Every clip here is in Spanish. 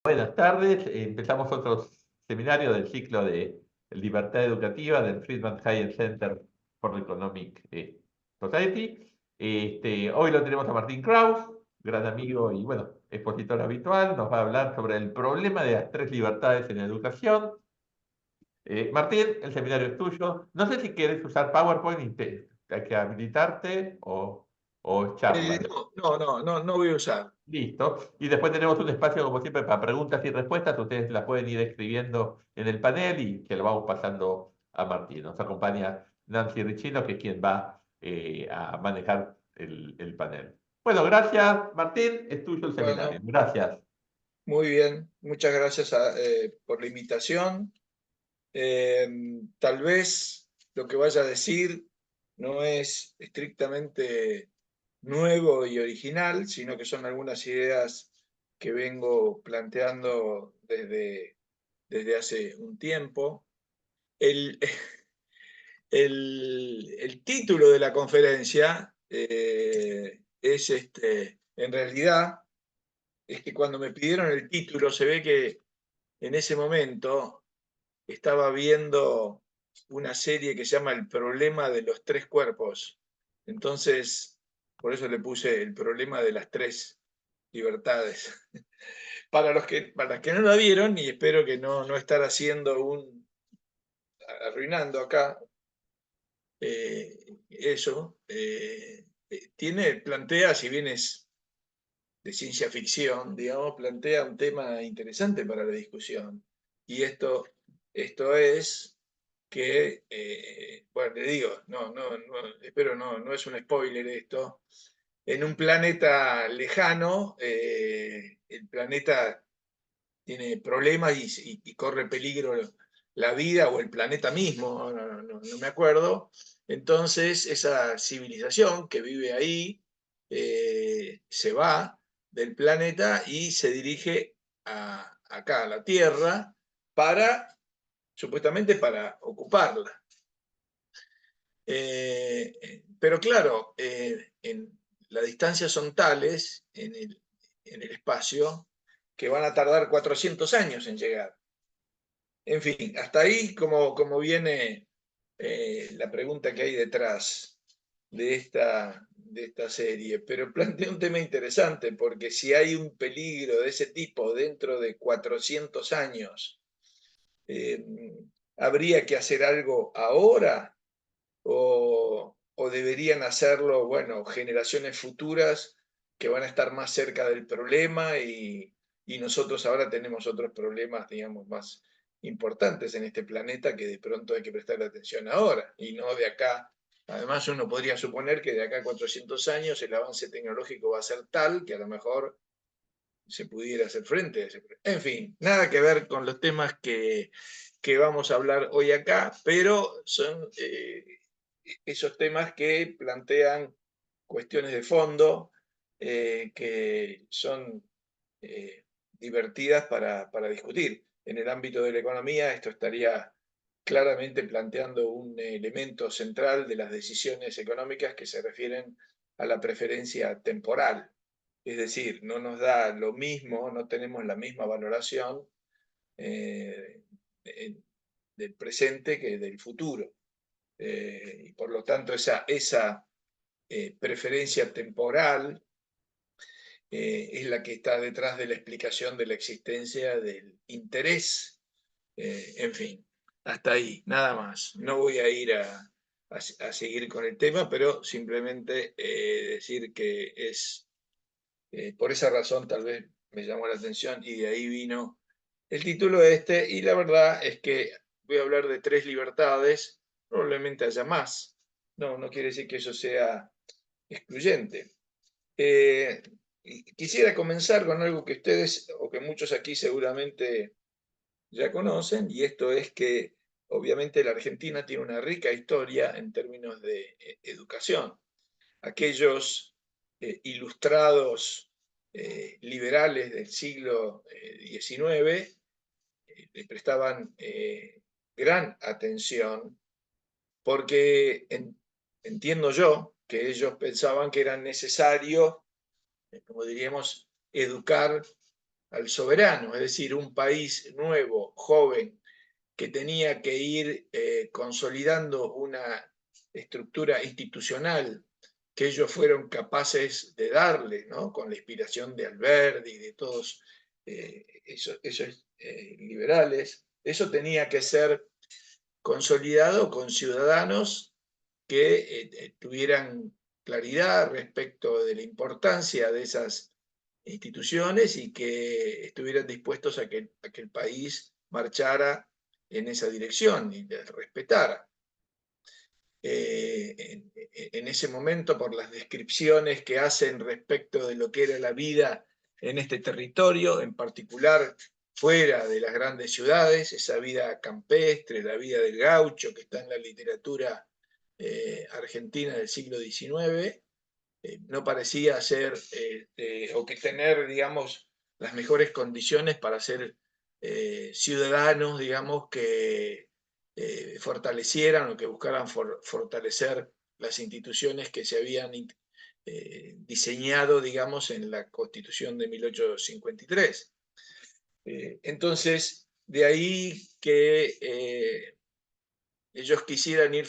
Buenas tardes. Empezamos otro seminario del ciclo de Libertad Educativa del Friedman Higher Center for Economic Society. Hoy lo tenemos a Martín Kraus, gran amigo y bueno, expositor habitual. Nos va a hablar sobre el problema de las tres libertades en la educación. Martín, el seminario es tuyo. No sé si quieres usar PowerPoint hay que habilitarte o charla. No voy a usar. Listo. Y después tenemos un espacio, como siempre, para preguntas y respuestas. Ustedes las pueden ir escribiendo en el panel y que lo vamos pasando a Martín. Nos acompaña Nancy Richino, que es quien va a manejar el panel. Bueno, gracias, Martín. Es tuyo el seminario. Bueno, Gracias. muy bien. Muchas gracias por la invitación. Tal vez lo que vaya a decir no es estrictamente nuevo y original, sino que son algunas ideas que vengo planteando desde hace un tiempo. El, el título de la conferencia es en realidad, es que cuando me pidieron el título, se ve que en ese momento estaba viendo una serie que se llama El problema de los tres cuerpos. Entonces, por eso le puse El problema de las tres libertades. Para los que no la vieron, y espero que no estar arruinando acá eso, plantea, si bien es de ciencia ficción, digamos, plantea un tema interesante para la discusión. Y esto es que, bueno, le digo, espero no es un spoiler esto, en un planeta lejano, el planeta tiene problemas y corre peligro la vida o el planeta mismo, no me acuerdo. Entonces, esa civilización que vive ahí se va del planeta y se dirige acá, a la Tierra, supuestamente para ocuparla. Pero claro, las distancias son tales en el espacio que van a tardar 400 años en llegar. En fin, hasta ahí como viene la pregunta que hay detrás de esta serie, pero plantea un tema interesante, porque si hay un peligro de ese tipo dentro de 400 años, eh, ¿habría que hacer algo ahora o deberían hacerlo, bueno, generaciones futuras que van a estar más cerca del problema y nosotros ahora tenemos otros problemas, digamos, más importantes en este planeta que de pronto hay que prestarle atención ahora y no de acá? Además, uno podría suponer que de acá a 400 años el avance tecnológico va a ser tal que a lo mejor se pudiera hacer frente a ese problema. En fin, nada que ver con los temas que vamos a hablar hoy acá, pero son esos temas que plantean cuestiones de fondo que son divertidas para discutir. En el ámbito de la economía, esto estaría claramente planteando un elemento central de las decisiones económicas que se refieren a la preferencia temporal. Es decir, no nos da lo mismo, no tenemos la misma valoración eh, del presente que del futuro. Y por lo tanto, esa preferencia temporal es la que está detrás de la explicación de la existencia del interés. En fin, hasta ahí, nada más. No voy a ir a seguir con el tema, pero simplemente decir que es por esa razón tal vez me llamó la atención y de ahí vino el título y la verdad es que voy a hablar de tres libertades, probablemente haya más. No quiere decir que eso sea excluyente. Eh, Quisiera comenzar con algo que ustedes o que muchos aquí seguramente ya conocen, y esto es que obviamente la Argentina tiene una rica historia en términos de educación. Aquellos ilustrados liberales del siglo XIX le prestaban gran atención porque entiendo yo que ellos pensaban que era necesario, como diríamos, educar al soberano, es decir, un país nuevo, joven, que tenía que ir consolidando una estructura institucional que ellos fueron capaces de darle, ¿no? Con la inspiración de Alberti y de todos esos liberales. Eso tenía que ser consolidado con ciudadanos que tuvieran claridad respecto de la importancia de esas instituciones y que estuvieran dispuestos a que el país marchara en esa dirección y les respetara. En ese momento, por las descripciones que hacen respecto de lo que era la vida en este territorio, en particular fuera de las grandes ciudades, esa vida campestre, la vida del gaucho que está en la literatura argentina del siglo XIX, no parecía ser o que tener, digamos, las mejores condiciones para ser ciudadanos, digamos, que fortalecieran o que buscaran fortalecer las instituciones que se habían diseñado, digamos, en la Constitución de 1853. Entonces, de ahí que ellos quisieran ir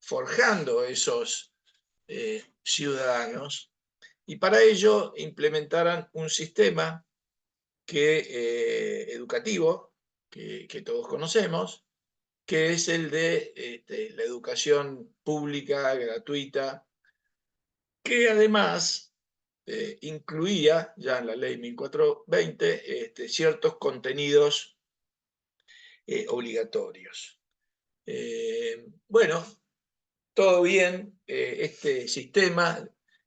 forjando esos ciudadanos y para ello implementaran un sistema educativo que todos conocemos, que es el de la educación pública, gratuita, que además incluía, ya en la ley 1420, ciertos contenidos obligatorios. Bueno, todo bien, este sistema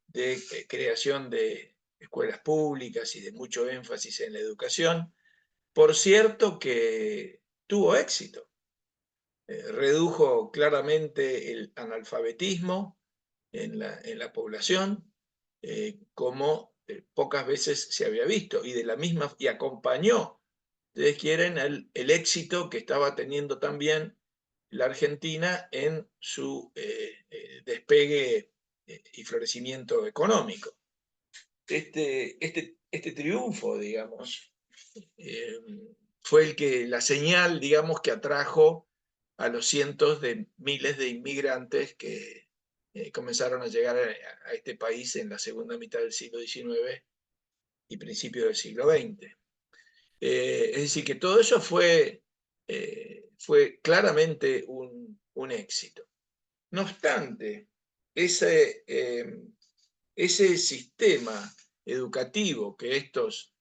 de creación de escuelas públicas y de mucho énfasis en la educación, por cierto que tuvo éxito. Redujo claramente el analfabetismo en la población, como pocas veces se había visto, y acompañó, ustedes quieren, el éxito que estaba teniendo también la Argentina en su despegue y florecimiento económico. Este triunfo, digamos, fue la señal, digamos, que atrajo a los cientos de miles de inmigrantes que comenzaron a llegar a este país en la segunda mitad del siglo XIX y principio del siglo XX. Es decir, que todo eso fue claramente un éxito. No obstante, ese sistema educativo que estos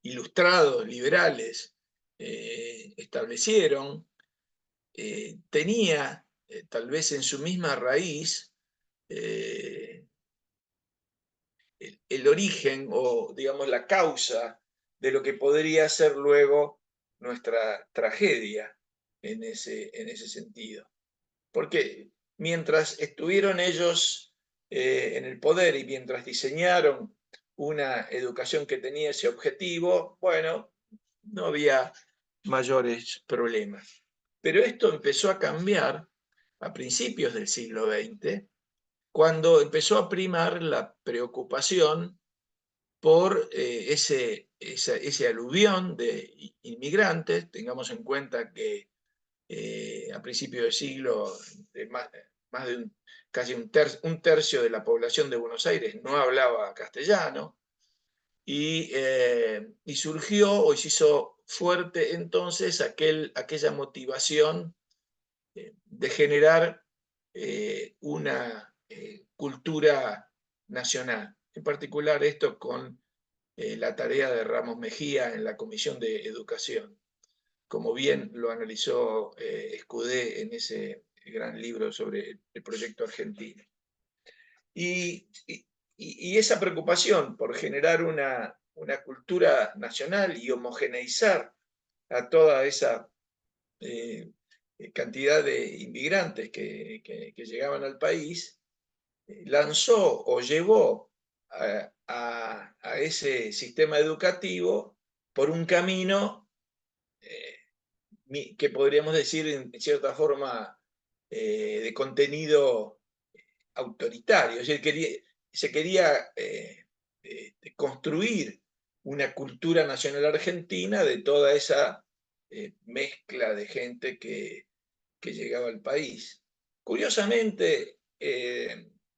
ilustrados liberales establecieron tenía tal vez en su misma raíz el origen o, digamos, la causa de lo que podría ser luego nuestra tragedia en ese sentido. Porque mientras estuvieron ellos en el poder y mientras diseñaron una educación que tenía ese objetivo, bueno, no había mayores problemas. Pero esto empezó a cambiar a principios del siglo XX, cuando empezó a primar la preocupación por ese aluvión de inmigrantes. Tengamos en cuenta que a principios del siglo más de casi un tercio de la población de Buenos Aires no hablaba castellano, y surgió o se hizo fuerte entonces aquella motivación de generar una cultura nacional. En particular esto con la tarea de Ramos Mejía en la Comisión de Educación, como bien lo analizó Escudé en ese gran libro sobre el proyecto argentino. Y esa preocupación por generar una cultura nacional y homogeneizar a toda esa cantidad de inmigrantes que llegaban al país, lanzó o llevó a ese sistema educativo por un camino que podríamos decir en cierta forma de contenido autoritario. Es decir, se quería construir una cultura nacional argentina de toda esa mezcla de gente que llegaba al país. Curiosamente,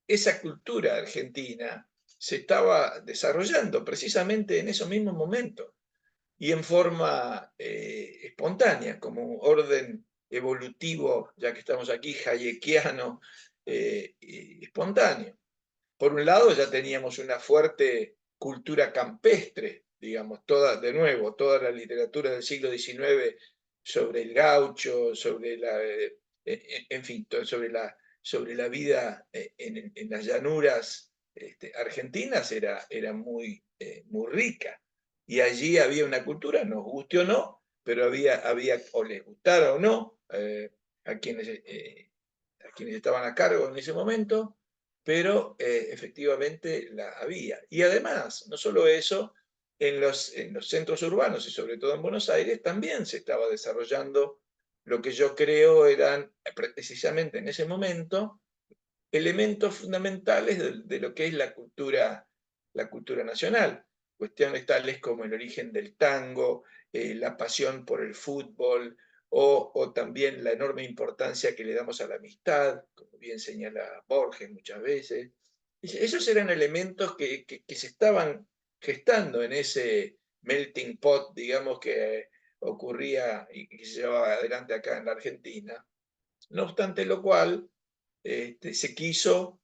esa cultura argentina se estaba desarrollando precisamente en esos mismos momentos y en forma espontánea, como orden evolutivo, ya que estamos aquí, hayekiano, espontáneo. Por un lado, ya teníamos una fuerte cultura campestre, digamos, de nuevo, toda la literatura del siglo XIX sobre el gaucho, sobre en fin, sobre la vida en las llanuras argentinas era muy rica. Y allí había una cultura, nos guste o no, pero había o les gustara o no, a quienes estaban a cargo en ese momento, pero efectivamente la había. Y además, no solo eso, en los centros urbanos y sobre todo en Buenos Aires también se estaba desarrollando lo que yo creo eran precisamente en ese momento elementos fundamentales de lo que es la cultura nacional. Cuestiones tales como el origen del tango, la pasión por el fútbol, o también la enorme importancia que le damos a la amistad, como bien señala Borges muchas veces. Esos eran elementos que se estaban gestando en ese melting pot, digamos, que ocurría y que se llevaba adelante acá en la Argentina. No obstante lo cual, se quiso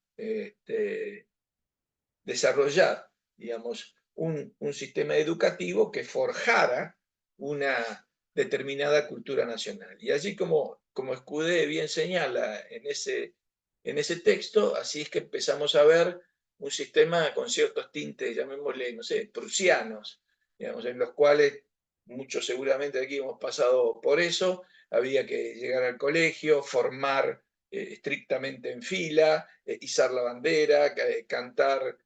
desarrollar, digamos, un sistema educativo que forjara una determinada cultura nacional. Y allí, como Escudé bien señala en ese texto, así es que empezamos a ver un sistema con ciertos tintes, llamémosle, no sé, prusianos, digamos, en los cuales muchos seguramente aquí hemos pasado por eso, había que llegar al colegio, formar estrictamente en fila, izar la bandera, cantar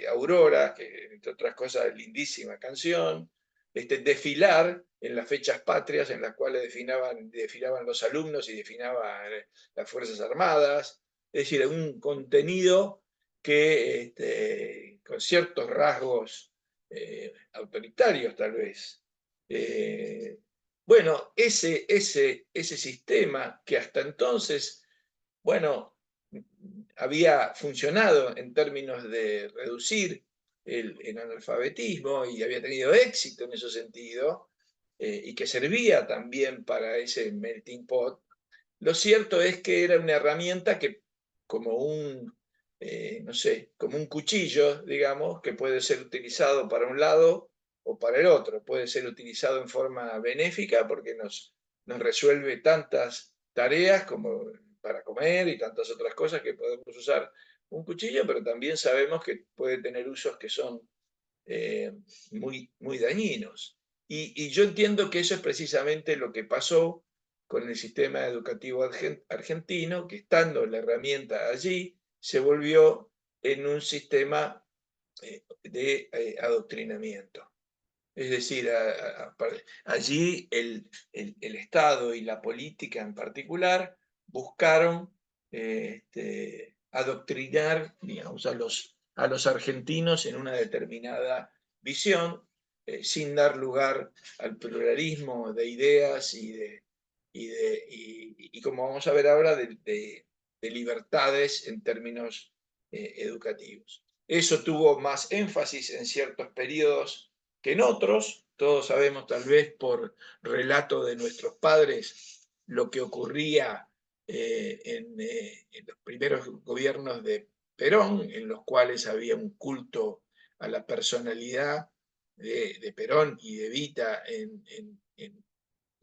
Aurora, que entre otras cosas lindísima canción, desfilar en las fechas patrias en las cuales desfilaban los alumnos y desfilaban las Fuerzas Armadas, es decir, un contenido que con ciertos rasgos autoritarios tal vez. Bueno, ese sistema que hasta entonces, bueno, había funcionado en términos de reducir el analfabetismo y había tenido éxito en ese sentido, y que servía también para ese melting pot, lo cierto es que era una herramienta que, como no sé, como un cuchillo, digamos, que puede ser utilizado para un lado o para el otro. Puede ser utilizado en forma benéfica porque nos resuelve tantas tareas como para comer y tantas otras cosas que podemos usar un cuchillo, pero también sabemos que puede tener usos que son eh, muy dañinos. Y yo entiendo que eso es precisamente lo que pasó con el sistema educativo argentino, que estando la herramienta allí, se volvió en un sistema de adoctrinamiento. Es decir, allí el Estado y la política en particular buscaron adoctrinar, digamos, a los argentinos en una determinada visión, sin dar lugar al pluralismo de ideas y como vamos a ver ahora, de libertades en términos educativos. Eso tuvo más énfasis en ciertos periodos que en otros. Todos sabemos, tal vez por relato de nuestros padres, lo que ocurría en los primeros gobiernos de Perón, en los cuales había un culto a la personalidad de Perón y de Evita en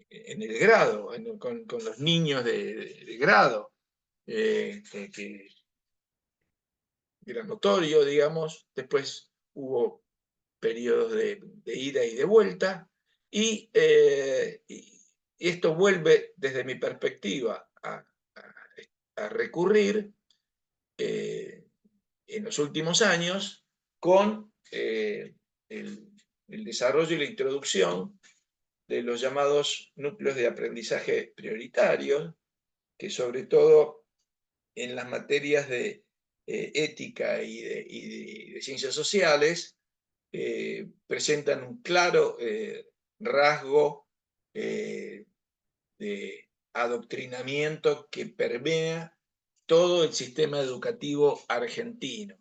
el grado, con los niños de grado, que era notorio, digamos. Después hubo periodos de ida y de vuelta, y esto vuelve, desde mi perspectiva, a recurrir en los últimos años con el desarrollo y la introducción de los llamados núcleos de aprendizaje prioritarios, que sobre todo en las materias de ética y de ciencias sociales presentan un claro rasgo de adoctrinamiento que permea todo el sistema educativo argentino.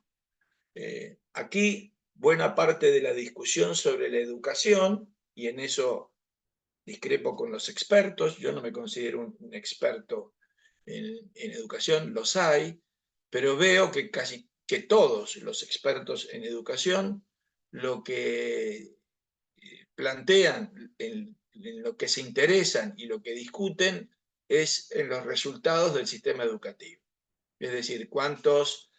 Aquí, buena parte de la discusión sobre la educación, y en eso discrepo con los expertos, yo no me considero un experto en educación, los hay, pero veo que casi que todos los expertos en educación lo que plantean, en lo que se interesan y lo que discuten es en los resultados del sistema educativo. Es decir, cuántos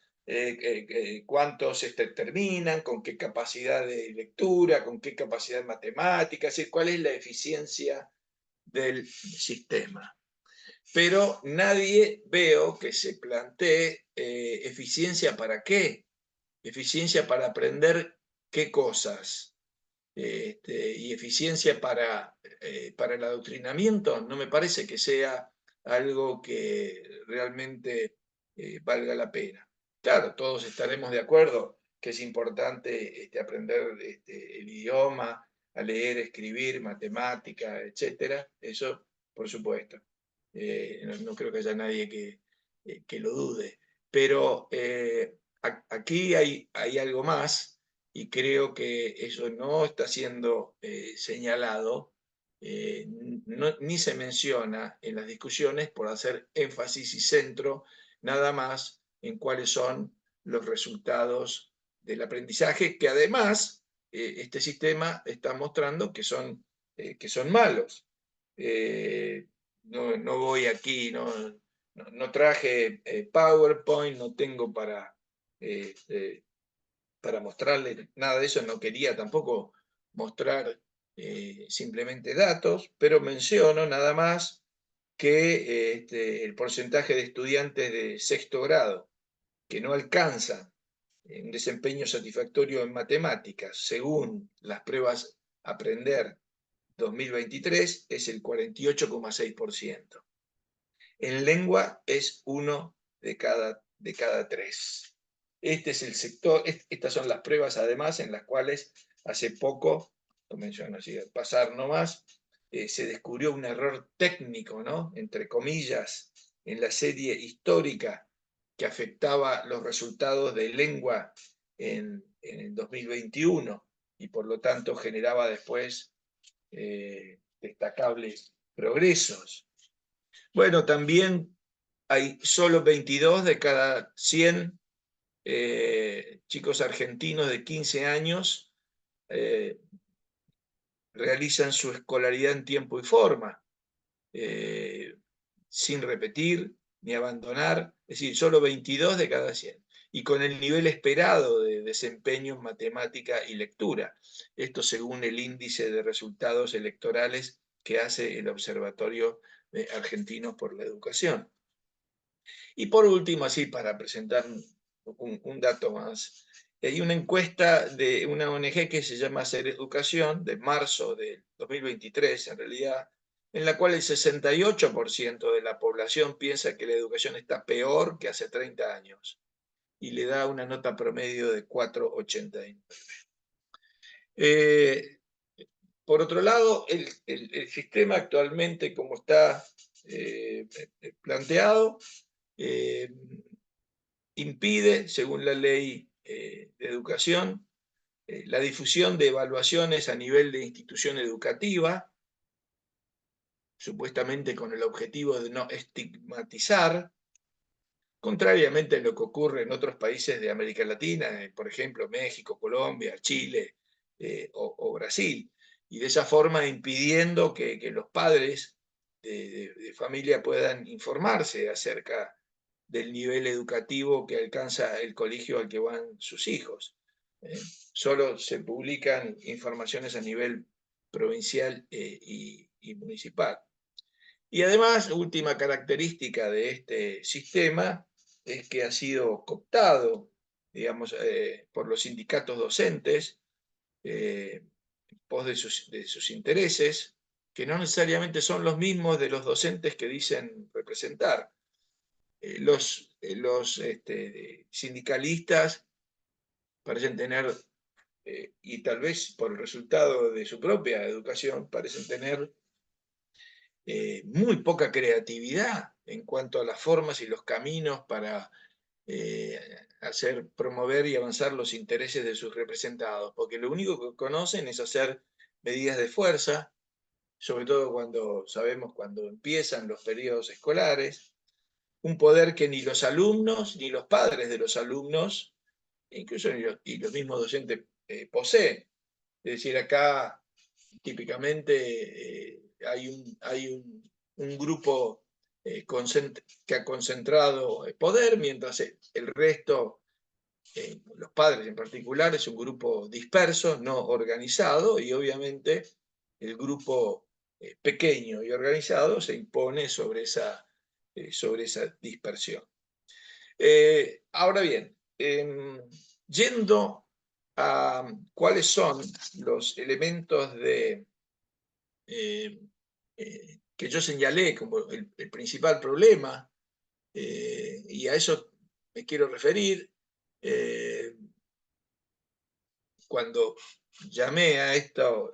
terminan, con qué capacidad de lectura, con qué capacidad matemática, es decir, cuál es la eficiencia del sistema. Pero nadie veo que se plantee eficiencia para qué, eficiencia para aprender qué cosas, y eficiencia para el adoctrinamiento, no me parece que sea algo que realmente valga la pena. Claro, todos estaremos de acuerdo que es importante aprender el idioma, a leer, escribir, matemática, etcétera. Eso, por supuesto. No creo que haya nadie que lo dude. Pero aquí hay algo más y creo que eso no está siendo señalado, ni se menciona en las discusiones por hacer énfasis y centro nada más en cuáles son los resultados del aprendizaje, que además este sistema está mostrando que son malos. No voy aquí, no traje PowerPoint, no tengo para mostrarle nada de eso, no quería tampoco mostrar simplemente datos, pero menciono nada más que el porcentaje de estudiantes de sexto grado que no alcanzan un desempeño satisfactorio en matemáticas, según las pruebas Aprender 2023, es el 48,6%. En lengua es 1 de cada 3. Este es el sector, estas son las pruebas además en las cuales hace poco, lo menciono así, al pasar nomás, se descubrió un error técnico, ¿no? Entre comillas, en la serie histórica que afectaba los resultados de lengua en el 2021 y por lo tanto generaba después destacables progresos. Bueno, también hay solo 22 de cada 100 chicos argentinos de 15 años realizan su escolaridad en tiempo y forma, sin repetir ni abandonar, es decir, solo 22 de cada 100, y con el nivel esperado de desempeño en matemática y lectura. Esto según el índice de resultados electorales que hace el Observatorio de Argentinos por la Educación. Y por último, así para presentar un dato más, hay una encuesta de una ONG que se llama Hacer Educación, de marzo de 2023, en realidad, en la cual el 68% de la población piensa que la educación está peor que hace 30 años y le da una nota promedio de 4,89. Por otro lado, el sistema actualmente, como está planteado, impide, según la ley de educación, la difusión de evaluaciones a nivel de institución educativa, supuestamente con el objetivo de no estigmatizar, contrariamente a lo que ocurre en otros países de América Latina, por ejemplo, México, Colombia, Chile o Brasil, y de esa forma impidiendo que los padres de familia puedan informarse acerca del nivel educativo que alcanza el colegio al que van sus hijos. Solo se publican informaciones a nivel provincial y municipal. Y además, última característica de este sistema es que ha sido cooptado, digamos, por los sindicatos docentes, en pos de sus intereses, que no necesariamente son los mismos de los docentes que dicen representar. Los sindicalistas parecen tener y tal vez por el resultado de su propia educación, parecen tener muy poca creatividad en cuanto a las formas y los caminos para promover y avanzar los intereses de sus representados, porque lo único que conocen es hacer medidas de fuerza, sobre todo cuando sabemos cuando empiezan los periodos escolares, un poder que ni los alumnos ni los padres de los alumnos, incluso y los mismos docentes, poseen. Es decir, acá típicamente hay un grupo que ha concentrado poder, mientras el resto, los padres en particular, es un grupo disperso, no organizado, y obviamente el grupo pequeño y organizado se impone sobre esa dispersión. Ahora bien, yendo a cuáles son los elementos que yo señalé como el principal problema, y a eso me quiero referir, cuando llamé a esto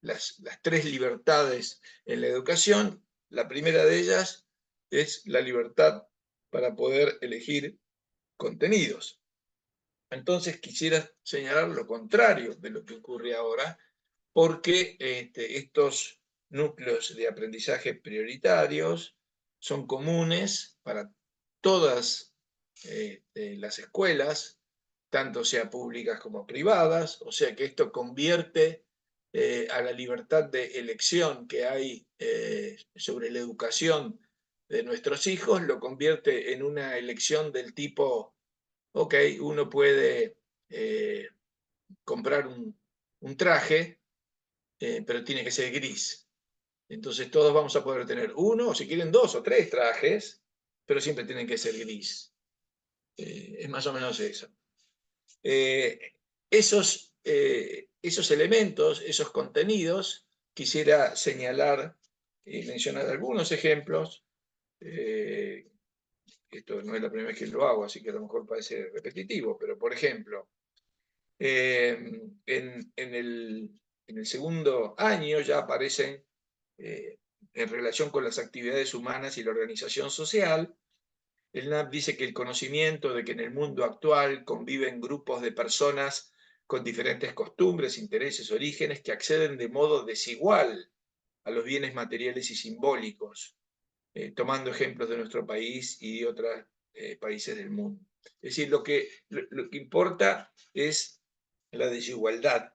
las tres libertades en la educación. La primera de ellas es la libertad para poder elegir contenidos. Entonces quisiera señalar lo contrario de lo que ocurre ahora, porque estos núcleos de aprendizaje prioritarios son comunes para todas las escuelas, tanto sea públicas como privadas, o sea que esto convierte a la libertad de elección que hay sobre la educación de nuestros hijos, lo convierte en una elección del tipo, ok, uno puede comprar un traje, pero tiene que ser gris. Entonces todos vamos a poder tener uno, o si quieren dos o tres trajes, pero siempre tienen que ser gris. Es más o menos eso. Esos elementos, esos contenidos, quisiera señalar y mencionar algunos ejemplos. Esto no es la primera vez que lo hago, así que a lo mejor parece repetitivo, pero por ejemplo, en el segundo año ya aparecen, en relación con las actividades humanas y la organización social, el NAP dice que el conocimiento de que en el mundo actual conviven grupos de personas con diferentes costumbres, intereses, orígenes, que acceden de modo desigual a los bienes materiales y simbólicos, tomando ejemplos de nuestro país y de otros países del mundo. Es decir, lo que importa es la desigualdad.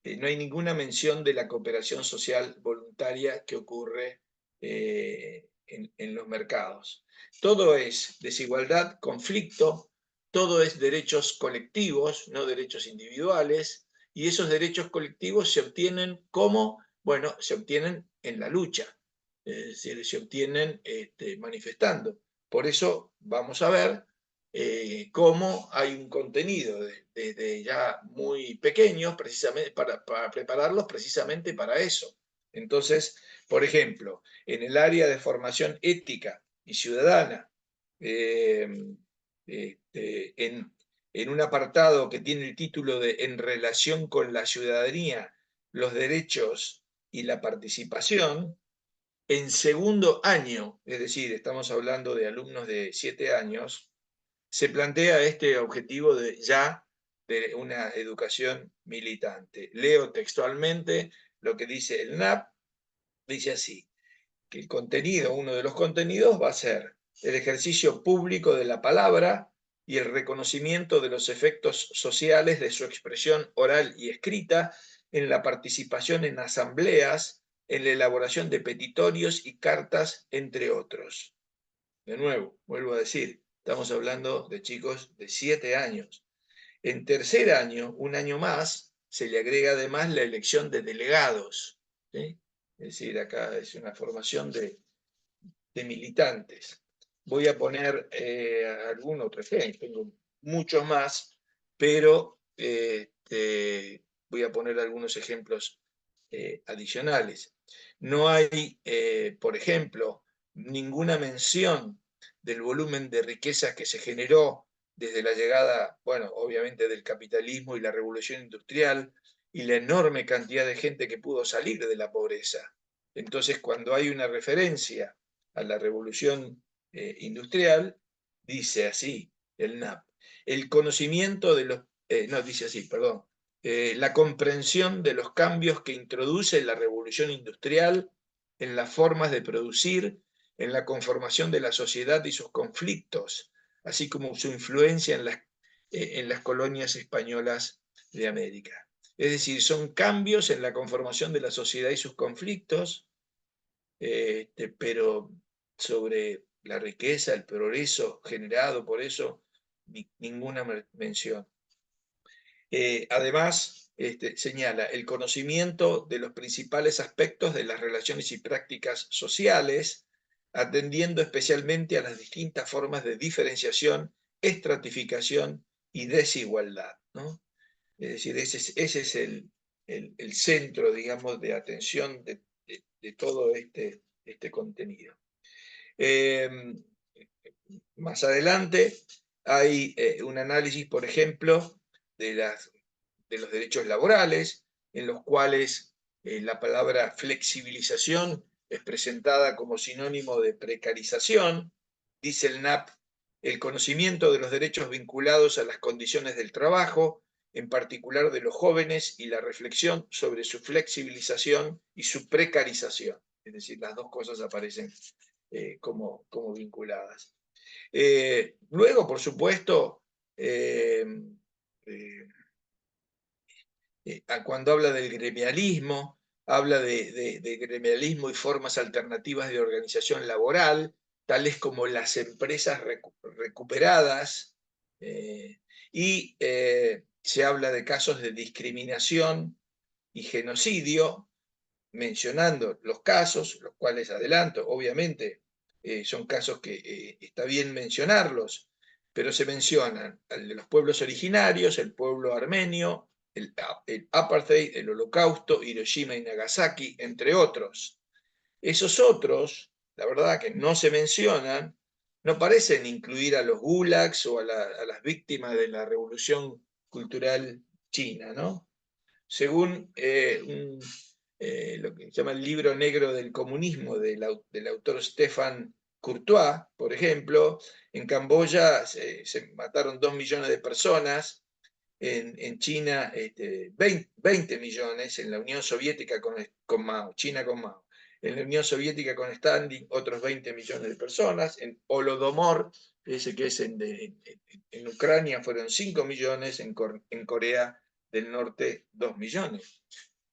No hay ninguna mención de la cooperación social voluntaria que ocurre en los mercados. Todo es desigualdad, conflicto, todo es derechos colectivos, no derechos individuales, y esos derechos colectivos se obtienen ¿cómo? Bueno, se obtienen en la lucha, es decir, se obtienen manifestando. Por eso vamos a ver cómo hay un contenido desde ya muy pequeños, precisamente para prepararlos precisamente para eso. Entonces, por ejemplo, en el área de formación ética y ciudadana, en un apartado que tiene el título de En relación con la ciudadanía, los derechos y la participación, en segundo año, es decir, estamos hablando de alumnos de 7 años, se plantea este objetivo de una educación militante. Leo textualmente lo que dice el NAP, dice así, que el contenido, uno de los contenidos va a ser el ejercicio público de la palabra y el reconocimiento de los efectos sociales de su expresión oral y escrita en la participación en asambleas, en la elaboración de petitorios y cartas, entre otros. De nuevo, vuelvo a decir, estamos hablando de chicos de 7 años. En tercer año, un año más, se le agrega además la elección de delegados, ¿sí? Es decir, acá es una formación de militantes. Voy a poner algún otro ejemplo, tengo muchos más, pero voy a poner algunos ejemplos adicionales. No hay, por ejemplo, ninguna mención del volumen de riqueza que se generó desde la llegada, bueno, obviamente del capitalismo y la revolución industrial y la enorme cantidad de gente que pudo salir de la pobreza. Entonces, cuando hay una referencia a la revolución industrial, dice así el NAP, el conocimiento de los, no, dice así, perdón, la comprensión de los cambios que introduce la revolución industrial en las formas de producir, en la conformación de la sociedad y sus conflictos, así como su influencia en las colonias españolas de América. Es decir, son cambios en la conformación de la sociedad y sus conflictos, pero sobre la riqueza, el progreso generado por eso, ninguna mención. Además, señala el conocimiento de los principales aspectos de las relaciones y prácticas sociales, atendiendo especialmente a las distintas formas de diferenciación, estratificación y desigualdad, ¿no? Es decir, ese es el centro, digamos, de atención de todo este contenido. Más adelante hay un análisis, por ejemplo, de los derechos laborales, en los cuales la palabra flexibilización es presentada como sinónimo de precarización. Dice el NAP, el conocimiento de los derechos vinculados a las condiciones del trabajo, en particular de los jóvenes, y la reflexión sobre su flexibilización y su precarización. Es decir, las dos cosas aparecen como vinculadas. Luego, por supuesto, cuando habla del gremialismo, habla de gremialismo y formas alternativas de organización laboral, tales como las empresas recuperadas, y se habla de casos de discriminación y genocidio, mencionando los casos, los cuales adelanto, obviamente son casos que está bien mencionarlos, pero se mencionan el de los pueblos originarios, el pueblo armenio, el apartheid, el holocausto, Hiroshima y Nagasaki, entre otros. Esos otros, la verdad que no se mencionan, no parecen incluir a los gulags o a las víctimas de la revolución cultural china, ¿no? Según lo que se llama el libro negro del comunismo del autor Stefan Courtois, por ejemplo, en Camboya se mataron 2 millones de personas, en China 20 millones, en la Unión Soviética con Mao, China con Mao, en la Unión Soviética con Stalin otros 20 millones de personas, en Holodomor, ese que es en Ucrania fueron 5 millones, en Corea del Norte 2 millones.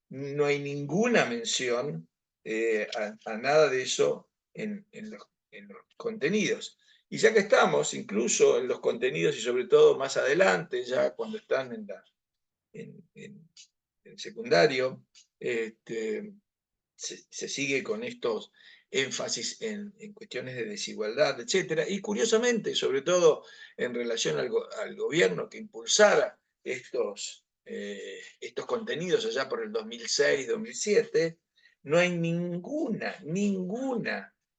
No hay ninguna mención a nada de eso en los contenidos. Y ya que estamos, incluso en los contenidos y sobre todo más adelante, ya cuando están en secundario, se sigue con estos énfasis en cuestiones de desigualdad, etc. Y curiosamente, sobre todo en relación al gobierno que impulsara estos contenidos allá por el 2006, 2007, no hay ninguna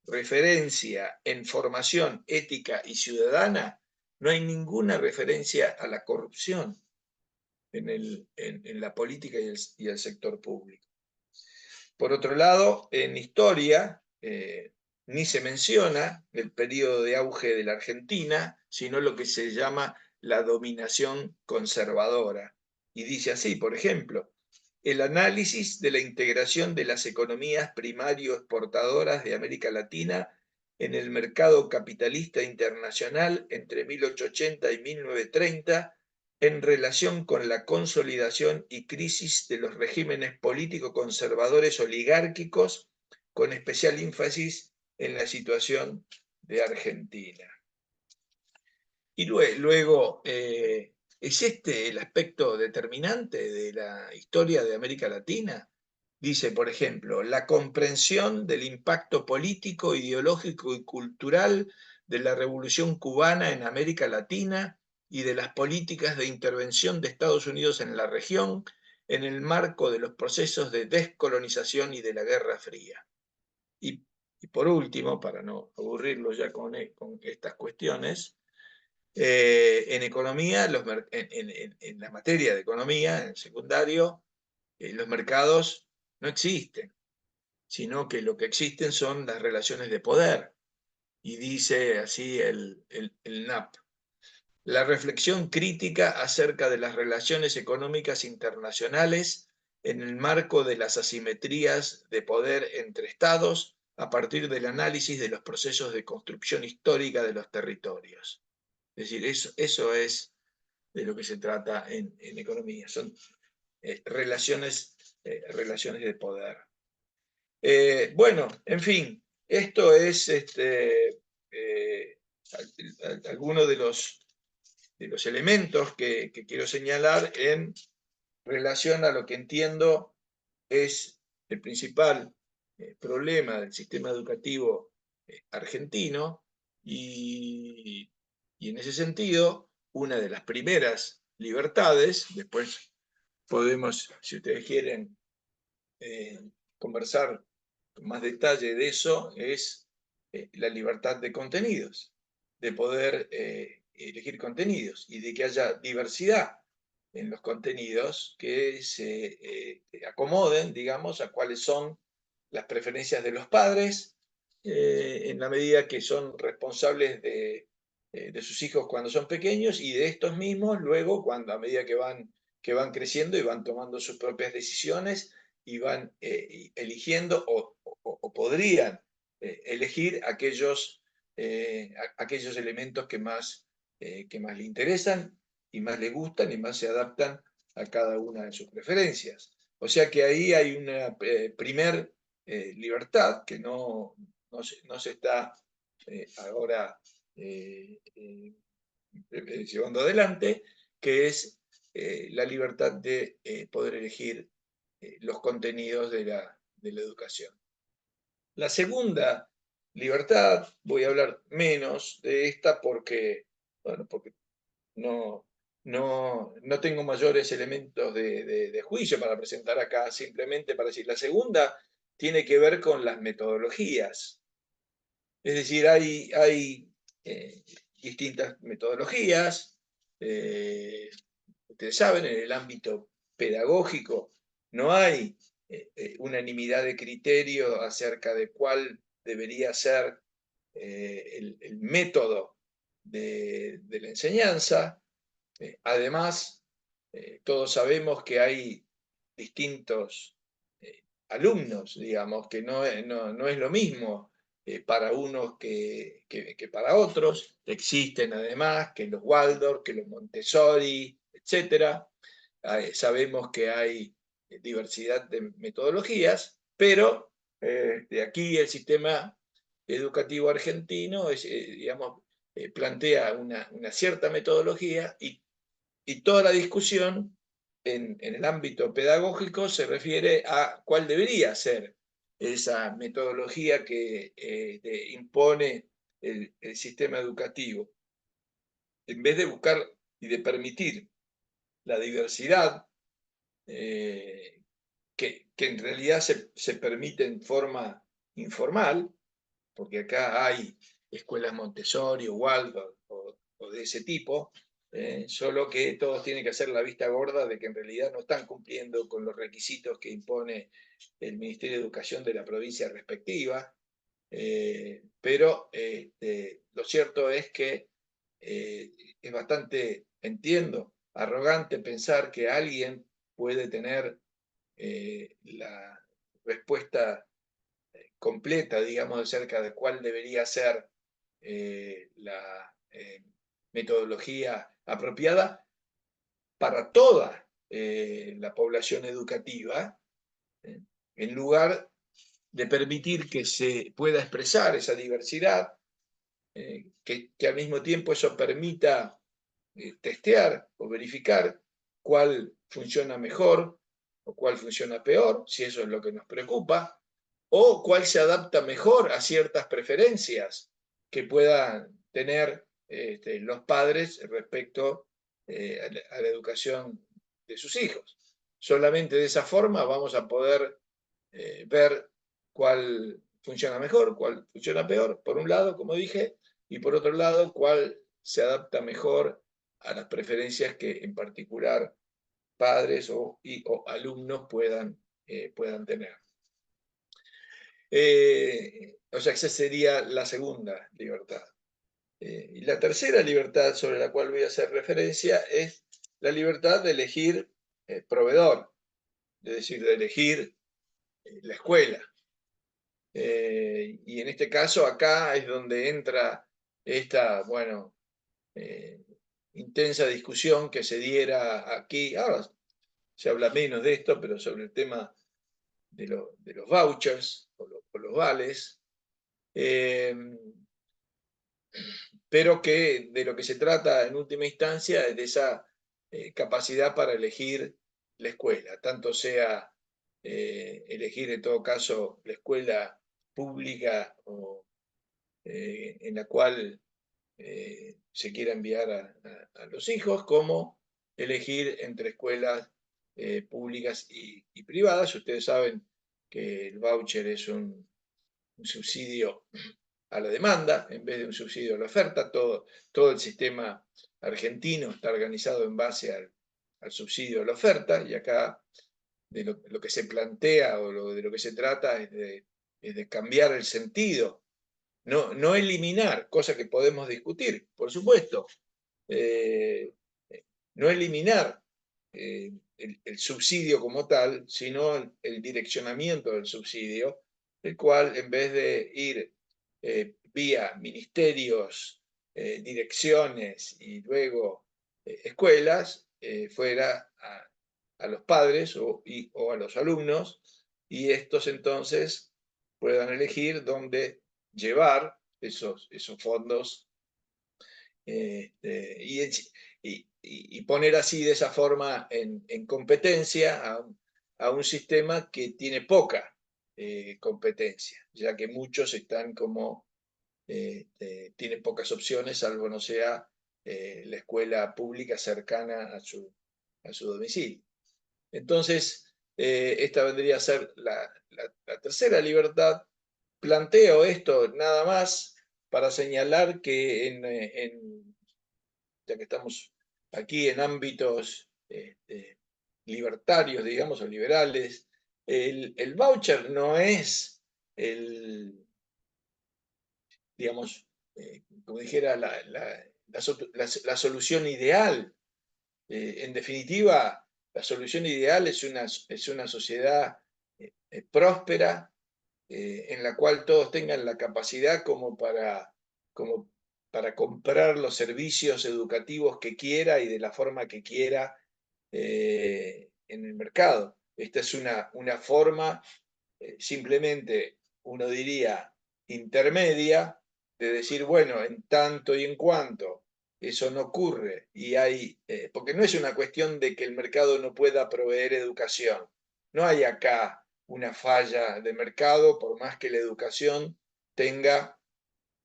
referencia en formación ética y ciudadana, no hay ninguna referencia a la corrupción en la política y el sector público. Por otro lado, en historia, ni se menciona el periodo de auge de la Argentina, sino lo que se llama la dominación conservadora. Y dice así, por ejemplo, el análisis de la integración de las economías primario-exportadoras de América Latina en el mercado capitalista internacional entre 1880 y 1930 en relación con la consolidación y crisis de los regímenes político-conservadores oligárquicos, con especial énfasis en la situación de Argentina. Y luego ¿es este el aspecto determinante de la historia de América Latina? Dice, por ejemplo, la comprensión del impacto político, ideológico y cultural de la Revolución Cubana en América Latina y de las políticas de intervención de Estados Unidos en la región en el marco de los procesos de descolonización y de la Guerra Fría. Y por último, para no aburrirlo ya con estas cuestiones, En economía, en la materia de economía, en el secundario, los mercados no existen, sino que lo que existen son las relaciones de poder. Y dice así el NAP: la reflexión crítica acerca de las relaciones económicas internacionales en el marco de las asimetrías de poder entre estados a partir del análisis de los procesos de construcción histórica de los territorios. Es decir, eso es de lo que se trata en economía, son relaciones de poder. Bueno, en fin, esto es algunos de los elementos que quiero señalar en relación a lo que entiendo es el principal problema del sistema educativo argentino, y en ese sentido, una de las primeras libertades, después podemos, si ustedes quieren, conversar con más detalle de eso, es la libertad de contenidos, de poder elegir contenidos y de que haya diversidad en los contenidos que se acomoden, digamos, a cuáles son las preferencias de los padres, en la medida que son responsables de sus hijos cuando son pequeños, y de estos mismos luego, cuando a medida que van creciendo y van tomando sus propias decisiones y van eligiendo o podrían elegir aquellos elementos que más le interesan y más le gustan y más se adaptan a cada una de sus preferencias. O sea que ahí hay una primer libertad que no se está ahora llevando adelante, que es la libertad de poder elegir los contenidos de la educación. La segunda libertad, voy a hablar menos de esta porque no tengo mayores elementos de juicio para presentar acá, simplemente para decir. La segunda tiene que ver con las metodologías. Es decir, hay distintas metodologías. Ustedes saben, en el ámbito pedagógico no hay unanimidad de criterio acerca de cuál debería ser el método de la enseñanza. Además, todos sabemos que hay distintos alumnos, digamos, que no es lo mismo para unos que para otros. Existen además que los Waldorf, que los Montessori, etc. Sabemos que hay diversidad de metodologías, pero de aquí el sistema educativo argentino digamos, plantea una cierta metodología, y toda la discusión en el ámbito pedagógico se refiere a cuál debería ser esa metodología que impone el sistema educativo. En vez de buscar y de permitir la diversidad que en realidad se permite en forma informal, porque acá hay escuelas Montessori o Waldorf o de ese tipo, solo que todos tienen que hacer la vista gorda de que en realidad no están cumpliendo con los requisitos que impone el Ministerio de Educación de la provincia respectiva. Pero lo cierto es que es bastante, entiendo, arrogante pensar que alguien puede tener la respuesta completa, digamos, acerca de cuál debería ser la metodología apropiada para toda la población educativa, en lugar de permitir que se pueda expresar esa diversidad, que al mismo tiempo eso permita testear o verificar cuál funciona mejor o cuál funciona peor, si eso es lo que nos preocupa, o cuál se adapta mejor a ciertas preferencias que puedan tener los padres respecto a la educación de sus hijos. Solamente de esa forma vamos a poder ver cuál funciona mejor, cuál funciona peor, por un lado, como dije, y por otro lado, cuál se adapta mejor a las preferencias que en particular padres o alumnos puedan tener. O sea, esa sería la segunda libertad. Y la tercera libertad sobre la cual voy a hacer referencia es la libertad de elegir proveedor, es decir, de elegir la escuela. Y en este caso acá es donde entra esta, bueno, intensa discusión que se diera aquí. Ahora se habla menos de esto, pero sobre el tema de los vouchers o los vales. Pero que de lo que se trata en última instancia es de esa capacidad para elegir la escuela, tanto sea elegir en todo caso la escuela pública o, en la cual se quiera enviar a los hijos, como elegir entre escuelas públicas y privadas. Ustedes saben que el voucher es un subsidio a la demanda en vez de un subsidio a la oferta. Todo el sistema argentino está organizado en base al subsidio a la oferta, y acá de lo que se plantea o de lo que se trata es de cambiar el sentido, no eliminar, cosa que podemos discutir, por supuesto, no eliminar el subsidio como tal, sino el direccionamiento del subsidio, el cual en vez de ir vía ministerios, direcciones y luego escuelas, fuera a los padres o a los alumnos, y estos entonces puedan elegir dónde llevar esos fondos, y poner así de esa forma en competencia a un sistema que tiene poca competencia, ya que muchos están como, tienen pocas opciones, salvo no sea la escuela pública cercana a su domicilio. Entonces, esta vendría a ser la tercera libertad. Planteo esto nada más para señalar que ya que estamos aquí en ámbitos libertarios, digamos, o liberales, el voucher no es digamos, como dijera, la solución ideal. En definitiva, la solución ideal es una sociedad próspera, en la cual todos tengan la capacidad como para comprar los servicios educativos que quiera y de la forma que quiera en el mercado. Esta es una forma, simplemente uno diría intermedia, de decir, bueno, en tanto y en cuanto eso no ocurre, porque no es una cuestión de que el mercado no pueda proveer educación. No hay acá una falla de mercado, por más que la educación tenga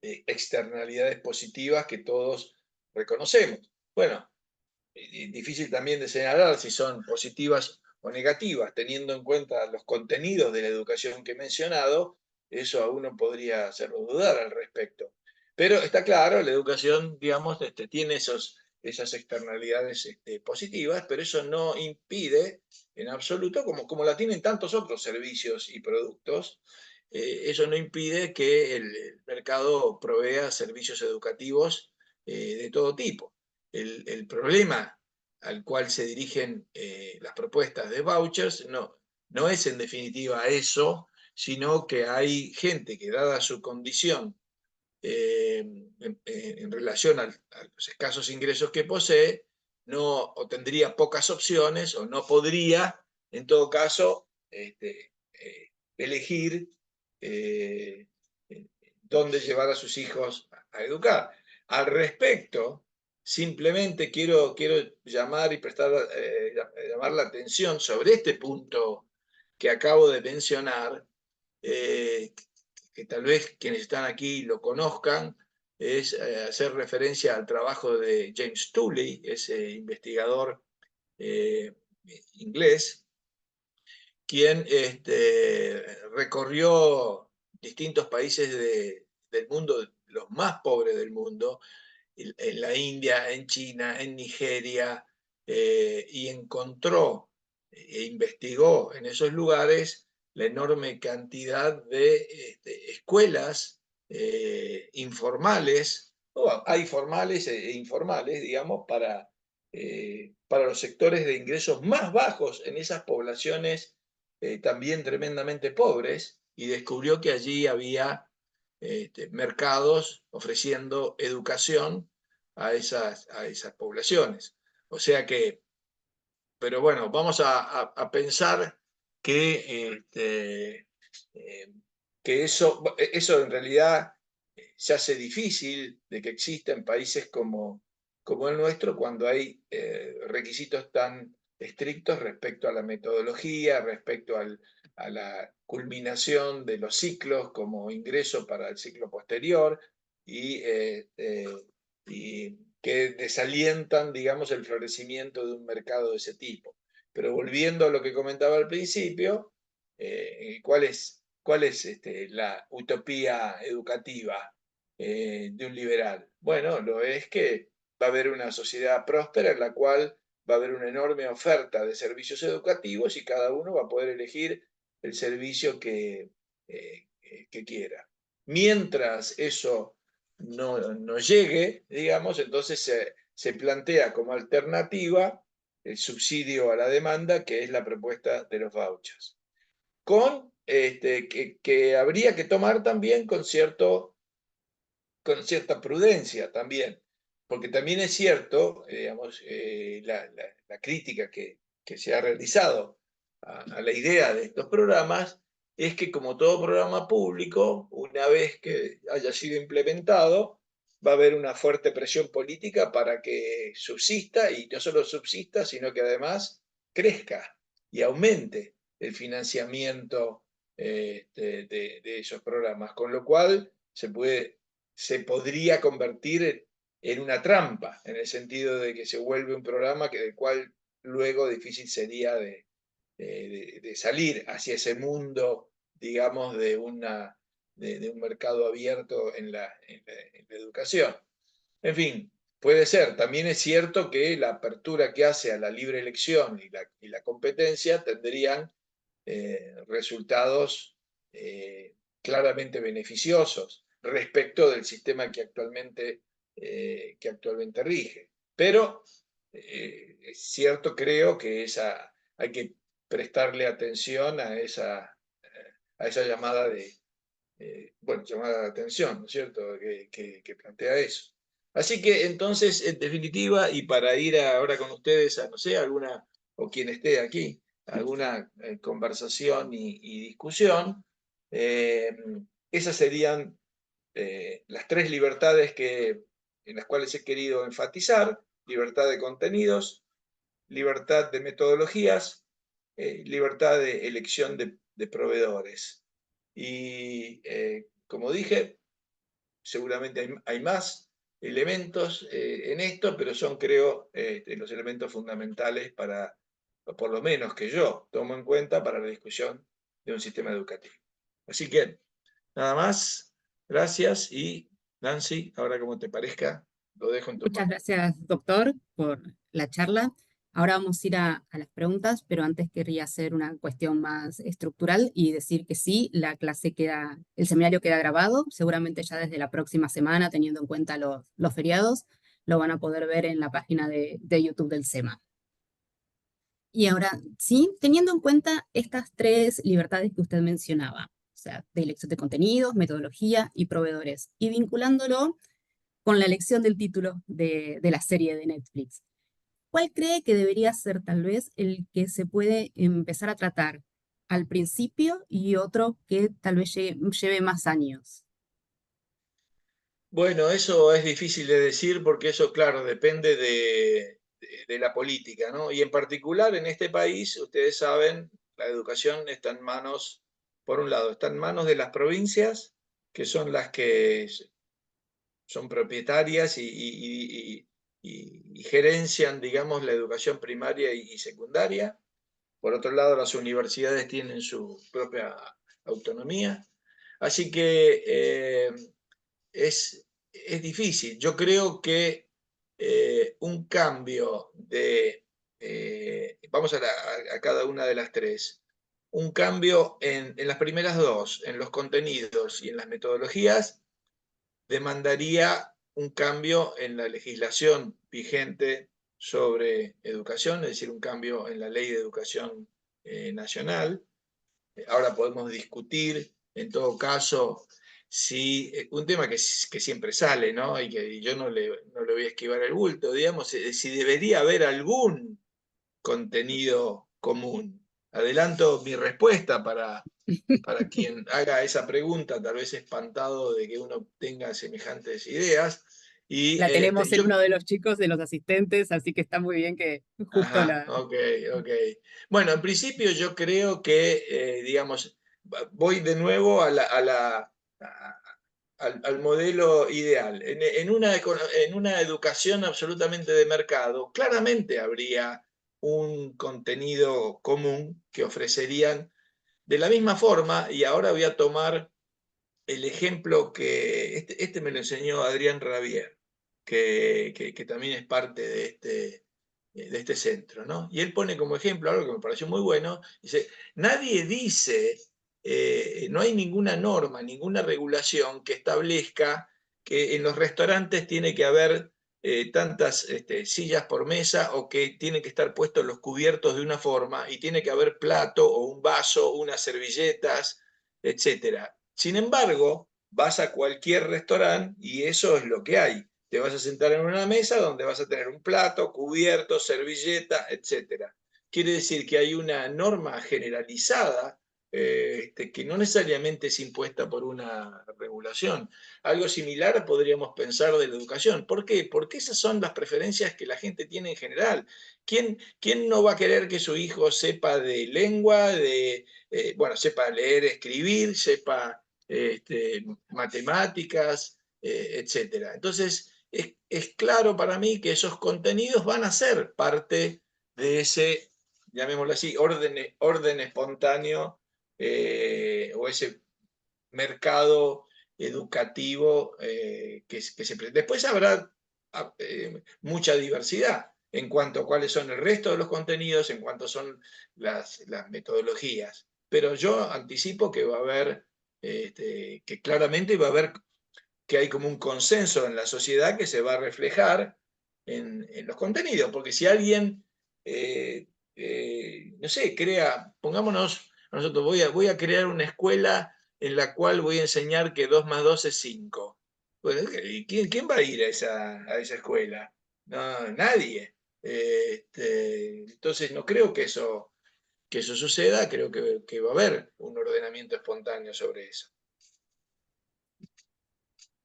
externalidades positivas que todos reconocemos. Bueno, difícil también de señalar si son positivas o negativas, teniendo en cuenta los contenidos de la educación que he mencionado. Eso a uno podría hacerlo dudar al respecto. Pero está claro, la educación, digamos, tiene esas externalidades positivas, pero eso no impide en absoluto, como la tienen tantos otros servicios y productos, eso no impide que el mercado provea servicios educativos de todo tipo. El problema al cual se dirigen las propuestas de vouchers no es en definitiva eso, sino que hay gente que, dada su condición en relación a los escasos ingresos que posee, o tendría pocas opciones o no podría, en todo caso, elegir dónde llevar a sus hijos a educar. Al respecto, simplemente quiero llamar y llamar la atención sobre este punto que acabo de mencionar, que tal vez quienes están aquí lo conozcan. Es hacer referencia al trabajo de James Tooley, ese investigador inglés, quien recorrió distintos países del mundo, los más pobres del mundo, en la India, en China, en Nigeria, y encontró e investigó en esos lugares la enorme cantidad de escuelas informales, hay formales e informales, digamos, para los sectores de ingresos más bajos en esas poblaciones también tremendamente pobres, y descubrió que allí había mercados ofreciendo educación a esas poblaciones. O sea que, pero bueno, vamos a pensar que, que eso en realidad se hace difícil de que exista en países como el nuestro cuando hay requisitos tan estrictos respecto a la metodología, respecto a la culminación de los ciclos como ingreso para el ciclo posterior y que desalientan, digamos, el florecimiento de un mercado de ese tipo. Pero volviendo a lo que comentaba al principio, ¿cuál es la utopía educativa de un liberal? Bueno, lo es que va a haber una sociedad próspera en la cual va a haber una enorme oferta de servicios educativos y cada uno va a poder elegir el servicio que quiera. Mientras eso no llegue, digamos, entonces se plantea como alternativa el subsidio a la demanda, que es la propuesta de los vouchers, que habría que tomar también con cierta prudencia también, porque también es cierto, digamos, la crítica que se ha realizado a la idea de estos programas es que, como todo programa público, una vez que haya sido implementado, va a haber una fuerte presión política para que subsista, y no solo subsista, sino que además crezca y aumente el financiamiento de esos programas, con lo cual se podría convertir en una trampa, en el sentido de que se vuelve un programa del cual luego difícil sería de salir hacia ese mundo, digamos, de un mercado abierto en la educación. En fin, puede ser. También es cierto que la apertura que hace a la libre elección y la competencia tendrían resultados claramente beneficiosos respecto del sistema que actualmente rige. Pero es cierto, creo que hay que prestarle atención a esa llamada llamada de atención, ¿no es cierto?, que plantea eso. Así que entonces, en definitiva, y para ir ahora con ustedes a, no sé, alguna, o quien esté aquí, alguna conversación y discusión, eh, esas serían las tres libertades en las cuales he querido enfatizar: libertad de contenidos, libertad de metodologías, libertad de elección de proveedores. Y como dije, seguramente hay más elementos en esto, pero son, creo, los elementos fundamentales para, por lo menos que yo tomo en cuenta para la discusión de un sistema educativo. Así que, nada más, gracias, y Nancy, ahora como te parezca, lo dejo en tus Muchas manos. gracias, doctor, por la charla. Ahora vamos a ir a las preguntas, pero antes querría hacer una cuestión más estructural y decir que sí, la clase queda, el seminario queda grabado, seguramente ya desde la próxima semana, teniendo en cuenta los feriados, lo van a poder ver en la página de YouTube del SEMA. Y ahora, sí, teniendo en cuenta estas tres libertades que usted mencionaba, o sea, de elección de contenidos, metodología y proveedores, y vinculándolo con la elección del título de la serie de Netflix. ¿Cuál cree que debería ser tal vez el que se puede empezar a tratar al principio y otro que tal vez lleve más años? Bueno, eso es difícil de decir porque eso, claro, depende de la política, ¿no? Y en particular en este país, ustedes saben, la educación está en manos, por un lado, está en manos de las provincias, que son las que son propietarias y gerencian, digamos, la educación primaria y secundaria. Por otro lado, las universidades tienen su propia autonomía. Así que es es difícil. Yo creo que un cambio de, vamos a cada una de las tres, un cambio en las primeras dos, en los contenidos y en las metodologías, demandaría un cambio en la legislación vigente sobre educación, es decir, un cambio en la ley de educación nacional. Ahora podemos discutir, en todo caso, si un tema que siempre sale, ¿no? Y que yo no le voy a esquivar el bulto, digamos, si debería haber algún contenido común. Adelanto mi respuesta para quien haga esa pregunta, tal vez espantado de que uno tenga semejantes ideas. Y La tenemos en yo uno de los chicos de los asistentes, así que está muy bien que justo Ajá, la... ok, ok. Bueno, en principio yo creo que, digamos, voy de nuevo al modelo ideal. En una educación absolutamente de mercado, claramente habría un contenido común que ofrecerían de la misma forma, y ahora voy a tomar el ejemplo que este me lo enseñó Adrián Rabier, que también es parte de este centro, ¿no? Y él pone como ejemplo algo que me pareció muy bueno, dice, nadie dice, no hay ninguna norma, ninguna regulación que establezca que en los restaurantes tiene que haber tantas sillas por mesa o que tienen que estar puestos los cubiertos de una forma y tiene que haber plato o un vaso, unas servilletas, etcétera. Sin embargo, vas a cualquier restaurante y eso es lo que hay. Te vas a sentar en una mesa donde vas a tener un plato, cubierto, servilleta, etcétera. Quiere decir que hay una norma generalizada que no necesariamente es impuesta por una regulación. Algo similar podríamos pensar de la educación. ¿Por qué? Porque esas son las preferencias que la gente tiene en general. ¿Quién no va a querer que su hijo sepa de lengua, bueno, sepa leer, escribir, sepa matemáticas, etcétera? Entonces, es claro para mí que esos contenidos van a ser parte de ese, llamémoslo así, orden espontáneo o ese mercado educativo que se presenta. Después habrá mucha diversidad en cuanto a cuáles son el resto de los contenidos, en cuanto son las metodologías. Pero yo anticipo que va a haber, que claramente va a haber, que hay como un consenso en la sociedad que se va a reflejar en los contenidos, porque si alguien, no sé, pongámonos, nosotros voy a crear una escuela en la cual voy a enseñar que 2 más 2 es 5. Bueno, ¿quién va a ir a esa escuela? No, nadie. Entonces no creo que eso suceda, creo que va a haber un ordenamiento espontáneo sobre eso.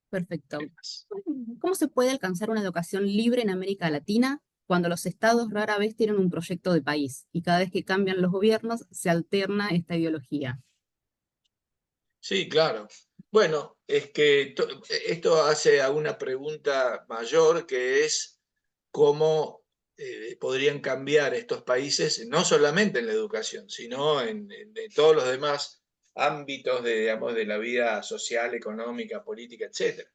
Perfecto. ¿Cómo se puede alcanzar una educación libre en América Latina cuando los estados rara vez tienen un proyecto de país y cada vez que cambian los gobiernos se alterna esta ideología? Sí, claro. Bueno, es que esto hace a una pregunta mayor que es cómo podrían cambiar estos países, no solamente en la educación, sino en todos los demás ámbitos digamos, de la vida social, económica, política, etcétera.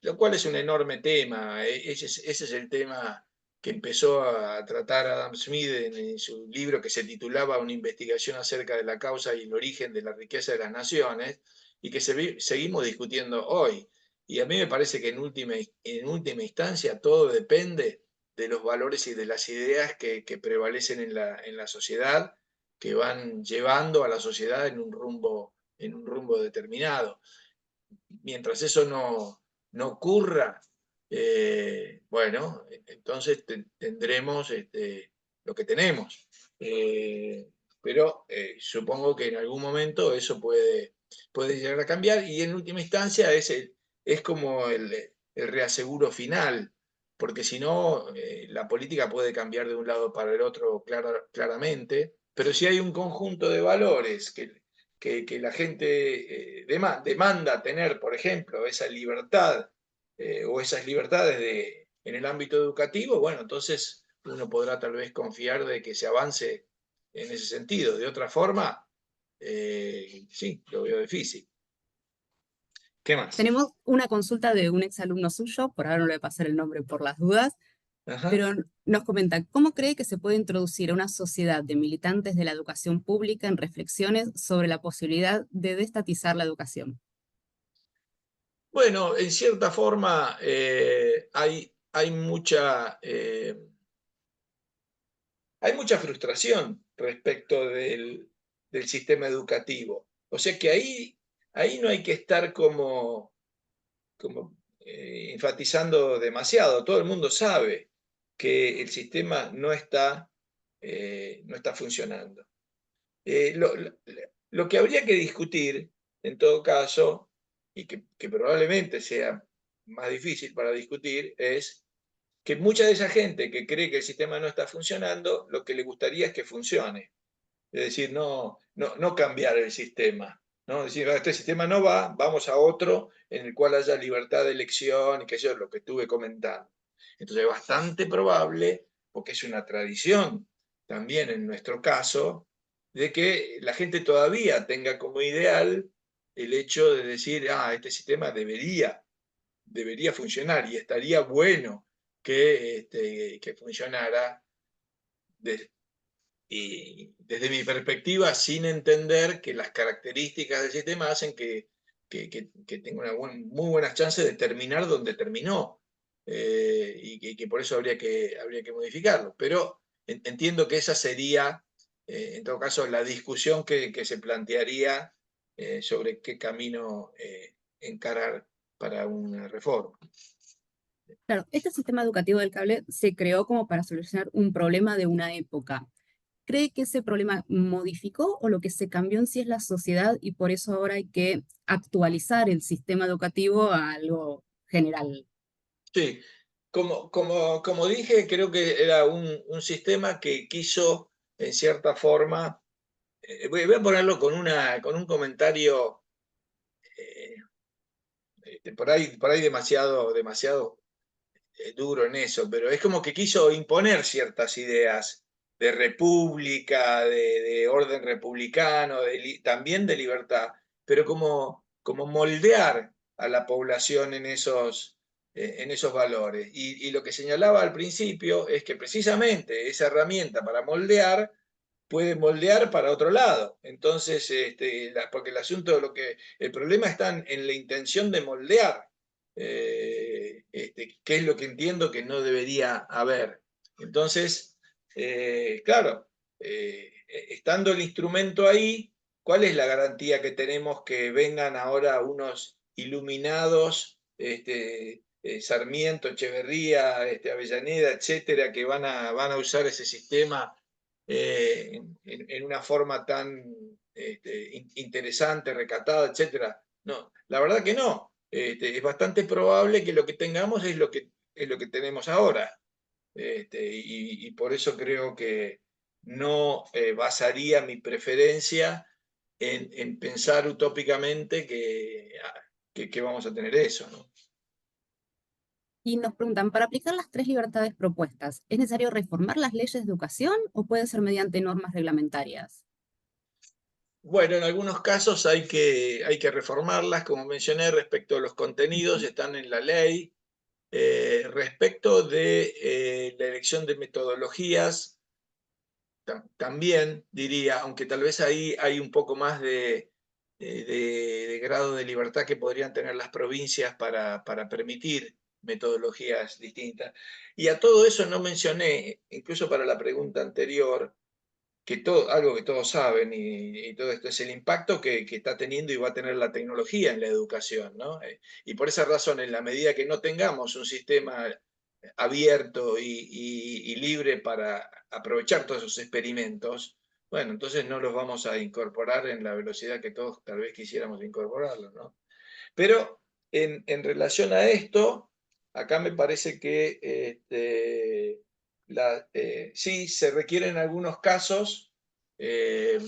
Lo cual es un enorme tema. Ese es el tema que empezó a tratar Adam Smith en su libro que se titulaba Una investigación acerca de la causa y el origen de la riqueza de las naciones, y que seguimos discutiendo hoy. Y a mí me parece que en última instancia todo depende de los valores y de las ideas que prevalecen en la sociedad, que van llevando a la sociedad en un rumbo determinado. Mientras eso no ocurra, bueno, entonces tendremos lo que tenemos. Pero supongo que en algún momento eso puede llegar a cambiar y en última instancia es como el reaseguro final, porque si no, la política puede cambiar de un lado para el otro claramente, pero si hay un conjunto de valores que la gente demanda tener, por ejemplo, esa libertad o esas libertades en el ámbito educativo, bueno, entonces uno podrá tal vez confiar de que se avance en ese sentido. De otra forma, sí, lo veo difícil. ¿Qué más? Tenemos una consulta de un exalumno suyo, por ahora no le voy a pasar el nombre por las dudas, Ajá. pero nos comenta, ¿cómo cree que se puede introducir a una sociedad de militantes de la educación pública en reflexiones sobre la posibilidad de destatizar la educación? Bueno, en cierta forma hay mucha frustración respecto del sistema educativo. O sea que ahí no hay que estar como enfatizando demasiado. Todo el mundo sabe que el sistema no está funcionando. Lo que habría que discutir, en todo caso, y que probablemente sea más difícil para discutir, es que mucha de esa gente que cree que el sistema no está funcionando, lo que le gustaría es que funcione. Es decir, no cambiar el sistema. ¿No? Es decir, este sistema no va, vamos a otro en el cual haya libertad de elección y que eso es lo que estuve comentando. Entonces es bastante probable, porque es una tradición también en nuestro caso, de que la gente todavía tenga como ideal el hecho de decir, este sistema debería funcionar y estaría bueno que funcionara y desde mi perspectiva, sin entender que las características del sistema hacen que tenga muy buenas chances de terminar donde terminó. Y que por eso habría que modificarlo. Pero entiendo que esa sería, en todo caso, la discusión que se plantearía sobre qué camino encarar para una reforma. Claro, este sistema educativo del cable se creó como para solucionar un problema de una época. ¿Cree que ese problema modificó o lo que se cambió en sí es la sociedad y por eso ahora hay que actualizar el sistema educativo a algo general? Sí, como dije, creo que era un sistema que quiso, en cierta forma, voy a ponerlo con un comentario eh, por ahí demasiado duro en eso, pero es como que quiso imponer ciertas ideas de república, de orden republicano, también de libertad, pero como moldear a la población en esos valores. Y lo que señalaba al principio es que precisamente esa herramienta para moldear puede moldear para otro lado. Entonces, porque el asunto, el problema está en la intención de moldear, que es lo que entiendo que no debería haber. Entonces, claro, estando el instrumento ahí, ¿cuál es la garantía que tenemos que vengan ahora unos iluminados, Sarmiento, Echeverría, Avellaneda, etcétera, que van a usar ese sistema en una forma tan interesante, recatada, etcétera? No, la verdad que no. Es bastante probable que lo que tengamos es lo que tenemos ahora. Y por eso creo que no basaría mi preferencia en pensar utópicamente que vamos a tener eso, ¿no? Y nos preguntan, para aplicar las tres libertades propuestas, ¿es necesario reformar las leyes de educación o puede ser mediante normas reglamentarias? Bueno, en algunos casos hay que reformarlas, como mencioné, respecto a los contenidos, están en la ley. Respecto de la elección de metodologías, también diría, aunque tal vez ahí hay un poco más de grado de libertad que podrían tener las provincias para permitir metodologías distintas. Y a todo eso no mencioné, incluso para la pregunta anterior, algo que todos saben y todo esto es el impacto que está teniendo y va a tener la tecnología en la educación, ¿no? Y por esa razón, en la medida que no tengamos un sistema abierto y libre para aprovechar todos esos experimentos, bueno, entonces no los vamos a incorporar en la velocidad que todos tal vez quisiéramos incorporarlos, ¿no? Pero en relación a esto, acá me parece que sí se requieren algunos casos, eh,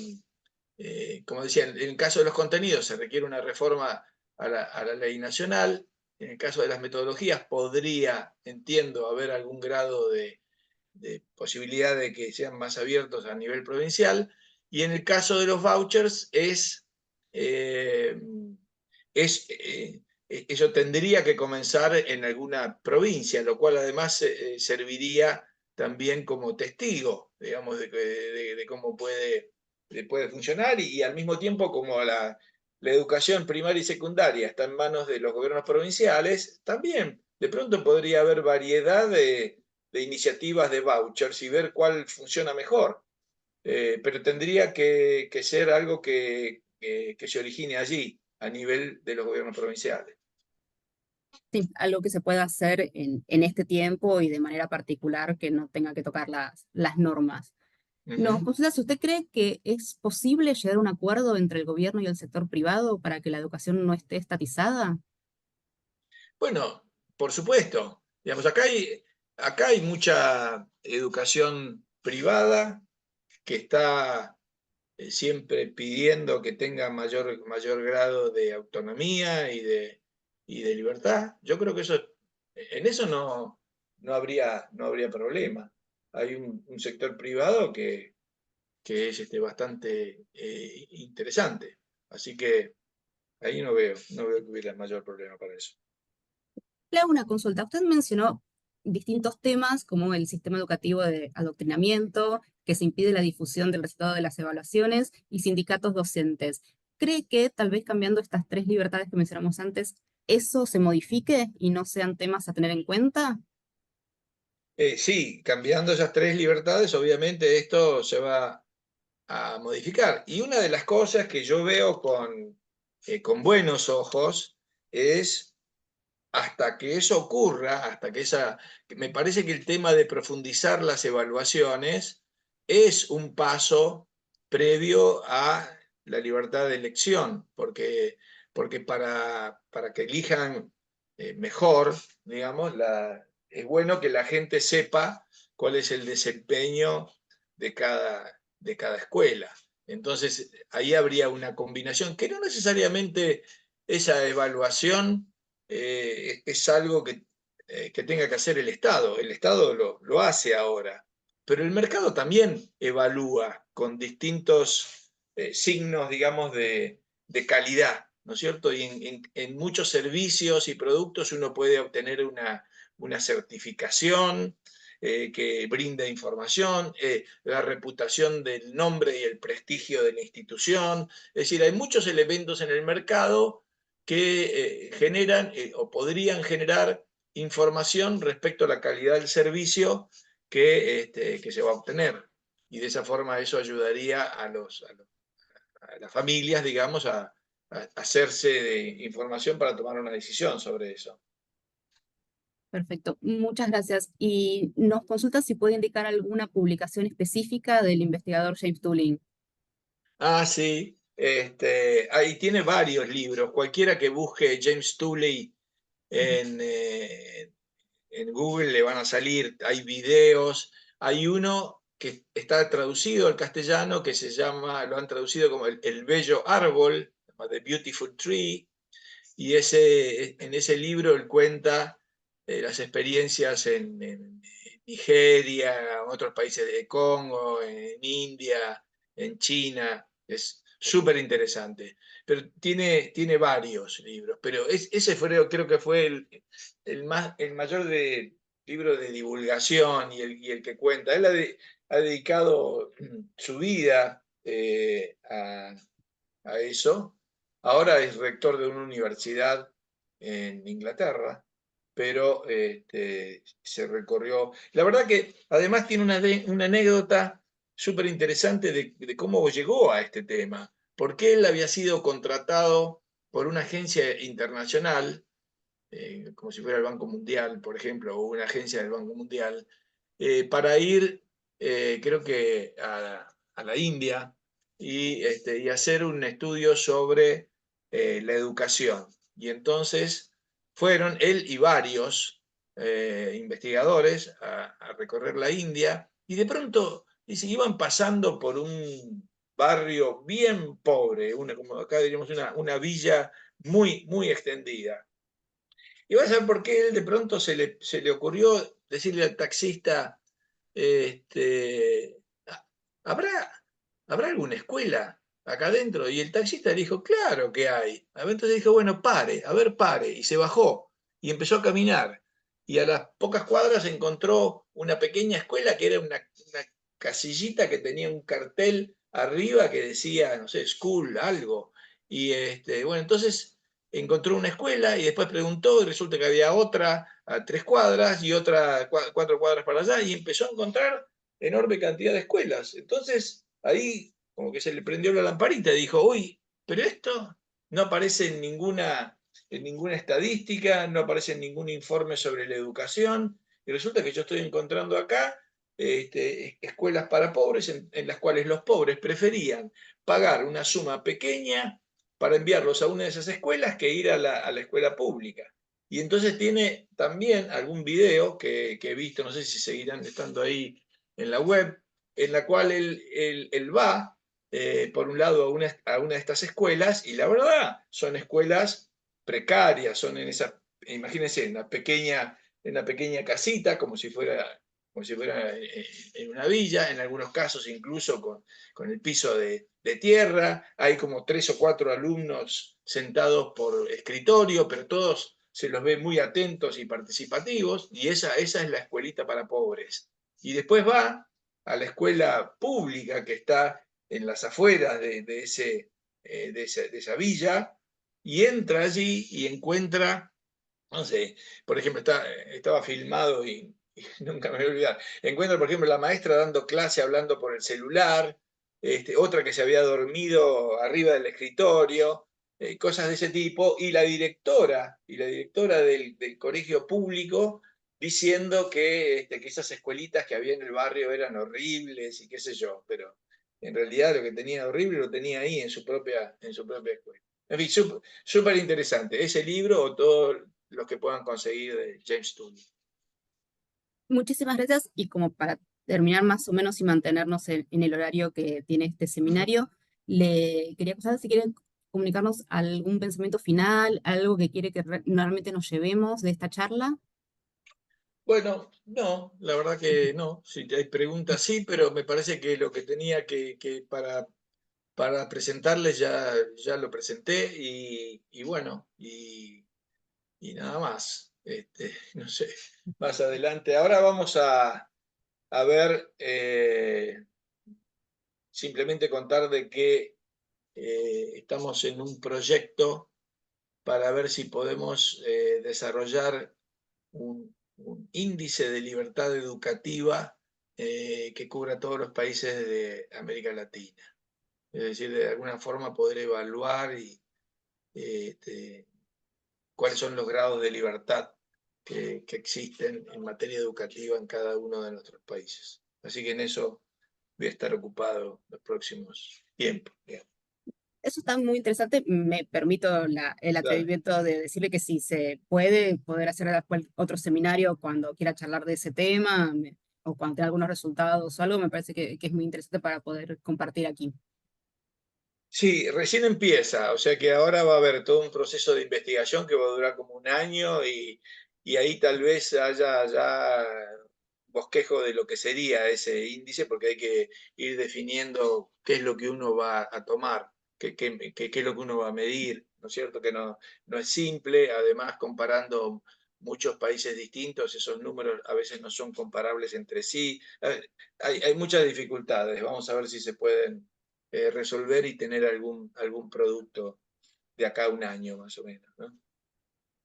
como decía, en el caso de los contenidos se requiere una reforma a la ley nacional. En el caso de las metodologías podría, entiendo, haber algún grado de posibilidad de que sean más abiertos a nivel provincial. Y en el caso de los vouchers es eso tendría que comenzar en alguna provincia, lo cual además serviría también como testigo, digamos, de cómo puede funcionar, y al mismo tiempo como la educación primaria y secundaria está en manos de los gobiernos provinciales, también de pronto podría haber variedad de iniciativas de vouchers y ver cuál funciona mejor. Pero tendría que ser algo que se origine allí, a nivel de los gobiernos provinciales. Sí, algo que se pueda hacer en este tiempo y de manera particular que no tenga que tocar las normas. No, consulta, ¿usted cree que es posible llegar a un acuerdo entre el gobierno y el sector privado para que la educación no esté estatizada? Bueno, por supuesto. Digamos, acá hay mucha educación privada que está siempre pidiendo que tenga mayor grado de autonomía y de libertad. Yo creo que en eso no habría problema. Hay un sector privado que es bastante interesante. Así que ahí no veo que hubiera mayor problema para eso. Le hago una consulta. Usted mencionó distintos temas como el sistema educativo de adoctrinamiento, que se impide la difusión del resultado de las evaluaciones y sindicatos docentes. ¿Cree que tal vez cambiando estas tres libertades que mencionamos antes, eso se modifique y no sean temas a tener en cuenta? Sí, cambiando esas tres libertades, obviamente esto se va a modificar. Y una de las cosas que yo veo con buenos ojos es, hasta que eso ocurra, me parece que el tema de profundizar las evaluaciones es un paso previo a la libertad de elección, porque para que elijan mejor, digamos, es bueno que la gente sepa cuál es el desempeño de cada escuela. Entonces, ahí habría una combinación que no necesariamente esa evaluación es algo que tenga que hacer el Estado. El Estado lo hace ahora, pero el mercado también evalúa con distintos signos, digamos, de calidad, ¿no es cierto? Y en muchos servicios y productos uno puede obtener una certificación que brinda información, la reputación del nombre y el prestigio de la institución. Es decir, hay muchos elementos en el mercado que generan o podrían generar información respecto a la calidad del servicio que se va a obtener. Y de esa forma eso ayudaría a las familias, digamos, a hacerse de información para tomar una decisión sobre eso. Perfecto, muchas gracias. Y nos consulta si puede indicar alguna publicación específica del investigador James Turing. Ah, sí. Ahí tiene varios libros. Cualquiera que busque James Tully en Google le van a salir. Hay videos. Hay uno que está traducido al castellano que se llama, lo han traducido como El Bello Árbol, The Beautiful Tree. Y en ese libro él cuenta las experiencias en Nigeria, en otros países de Congo, en India, en China. Es súper interesante. Pero tiene varios libros. Pero ese creo que fue el mayor libro de divulgación y el que cuenta. Él ha dedicado su vida a eso. Ahora es rector de una universidad en Inglaterra, pero se recorrió. La verdad que además tiene una anécdota súper interesante de cómo llegó a este tema, porque él había sido contratado por una agencia internacional, como si fuera el Banco Mundial, por ejemplo, o una agencia del Banco Mundial, para ir, creo que a la India, y hacer un estudio sobre la educación. Y entonces fueron él y varios investigadores a recorrer la India, y de pronto dice, iban pasando por un barrio bien pobre, como acá diríamos una villa muy extendida. Y vas a ver por qué él de pronto se le ocurrió decirle al taxista, este, ¿habrá alguna escuela acá adentro? Y el taxista le dijo, claro que hay. Entonces dijo, bueno, pare, a ver, pare. Y se bajó y empezó a caminar. Y a las pocas cuadras encontró una pequeña escuela que era una casillita que tenía un cartel arriba que decía, no sé, school, algo. Y bueno, entonces encontró una escuela y después preguntó y resulta que había otra a 3 cuadras y otra 4 cuadras para allá y empezó a encontrar enorme cantidad de escuelas. Entonces ahí como que se le prendió la lamparita y dijo, uy, pero esto no aparece en ninguna estadística, no aparece en ningún informe sobre la educación y resulta que yo estoy encontrando acá escuelas para pobres en las cuales los pobres preferían pagar una suma pequeña para enviarlos a una de esas escuelas que ir a la escuela pública. Y entonces tiene también algún video que he visto, no sé si seguirán estando ahí en la web, en la cual él va, por un lado, a una de estas escuelas, y la verdad, son escuelas precarias, son en esa, imagínense, en una pequeña casita, como si fuera en una villa, en algunos casos incluso con el piso de tierra, hay como 3 o 4 alumnos sentados por escritorio, pero todos se los ve muy atentos y participativos, y esa es la escuelita para pobres. Y después va a la escuela pública que está en las afueras de esa villa, y entra allí y encuentra, no sé, por ejemplo, estaba filmado y nunca me voy a olvidar. Encuentra, por ejemplo, la maestra dando clase hablando por el celular, otra que se había dormido arriba del escritorio, cosas de ese tipo, y la directora del colegio público diciendo que esas escuelitas que había en el barrio eran horribles y qué sé yo, pero en realidad lo que tenía horrible lo tenía ahí en su propia escuela. En fin, súper interesante. Ese libro o todos los que puedan conseguir de James Tooley. Muchísimas gracias y como para terminar más o menos y mantenernos en el horario que tiene este seminario, le quería saber si quieren comunicarnos algún pensamiento final, algo que quiere que realmente nos llevemos de esta charla. Bueno, no, la verdad que no. Si hay preguntas, sí, pero me parece que lo que tenía que para presentarles ya lo presenté y bueno, y nada más. No sé, más adelante. Ahora vamos a ver, simplemente contar de que estamos en un proyecto para ver si podemos desarrollar un índice de libertad educativa que cubra todos los países de América Latina. Es decir, de alguna forma poder evaluar cuáles son los grados de libertad que existen en materia educativa en cada uno de nuestros países. Así que en eso voy a estar ocupado los próximos tiempos. Digamos. Eso está muy interesante. Me permito el Claro. atrevimiento de decirle que si se puede, poder hacer después otro seminario cuando quiera charlar de ese tema o cuando tenga algunos resultados o algo, me parece que es muy interesante para poder compartir aquí. Sí, recién empieza, o sea que ahora va a haber todo un proceso de investigación que va a durar como un año y ahí tal vez haya ya bosquejo de lo que sería ese índice, porque hay que ir definiendo qué es lo que uno va a tomar, qué es lo que uno va a medir, ¿no es cierto? Que no es simple, además comparando muchos países distintos, esos números a veces no son comparables entre sí, hay muchas dificultades, vamos a ver si se pueden resolver y tener algún producto de acá a un año más o menos, ¿no?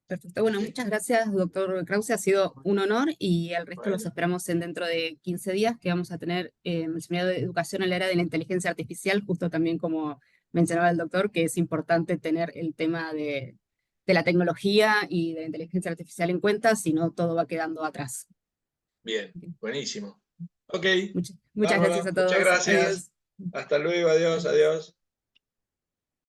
Perfecto. Bueno, muchas gracias, doctor Krause. Ha sido un honor y al resto los Bueno, esperamos en dentro de 15 días que vamos a tener el seminario de educación en la era de la inteligencia artificial, justo también como mencionaba el doctor, que es importante tener el tema de la tecnología y de la inteligencia artificial en cuenta, si no todo va quedando atrás. bien, buenísimo. Ok, Muchas gracias bárbaro, a muchas todos. gracias. Adiós. Hasta luego, adiós, Adiós. adiós.